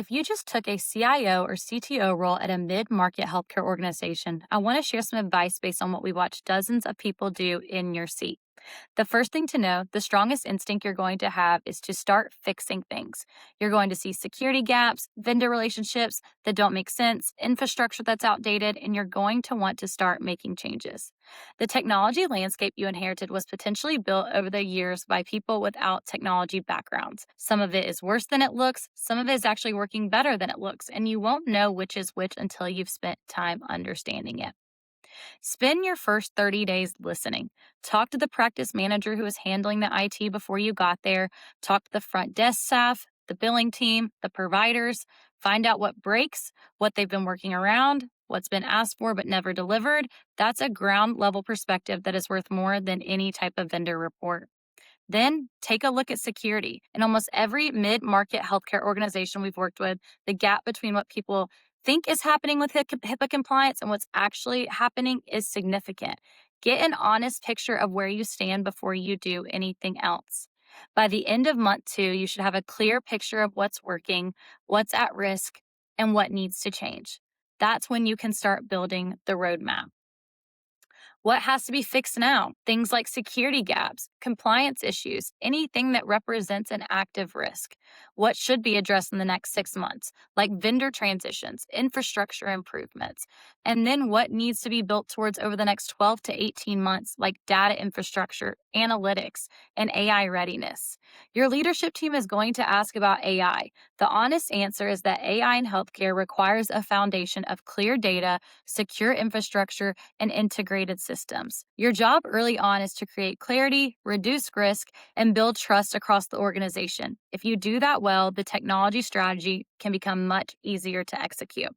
If you just took a CIO or CTO role at a mid market healthcare organization, I want to share some advice based on what we watch dozens of people do in your seat. The first thing to know, the strongest instinct you're going to have is to start fixing things. You're going to see security gaps, vendor relationships that don't make sense, infrastructure that's outdated, and you're going to want to start making changes. The technology landscape you inherited was potentially built over the years by people without technology backgrounds. Some of it is worse than it looks, some of it is actually working better than it looks, and you won't know which is which until you've spent time understanding it. Spend your first 30 days listening. Talk to the practice manager who was handling the IT before you got there. Talk to the front desk staff, the billing team, the providers. Find out what breaks, what they've been working around, what's been asked for but never delivered. That's a ground level perspective that is worth more than any type of vendor report. Then take a look at security. In almost every mid market healthcare organization we've worked with, the gap between what people think is happening with HIPAA compliance and what's actually happening is significant. Get an honest picture of where you stand before you do anything else. By the end of month two, you should have a clear picture of what's working, what's at risk, and what needs to change. That's when you can start building the roadmap. What has to be fixed now? Things like security gaps, compliance issues, anything that represents an active risk. What should be addressed in the next 6 months, like vendor transitions, infrastructure improvements. And then what needs to be built towards over the next 12 to 18 months, like data infrastructure, analytics, and AI readiness. Your leadership team is going to ask about AI. The honest answer is that AI in healthcare requires a foundation of clear data, secure infrastructure, and integrated systems. Your job early on is to create clarity, reduce risk, and build trust across the organization. If you do that well, the technology strategy can become much easier to execute.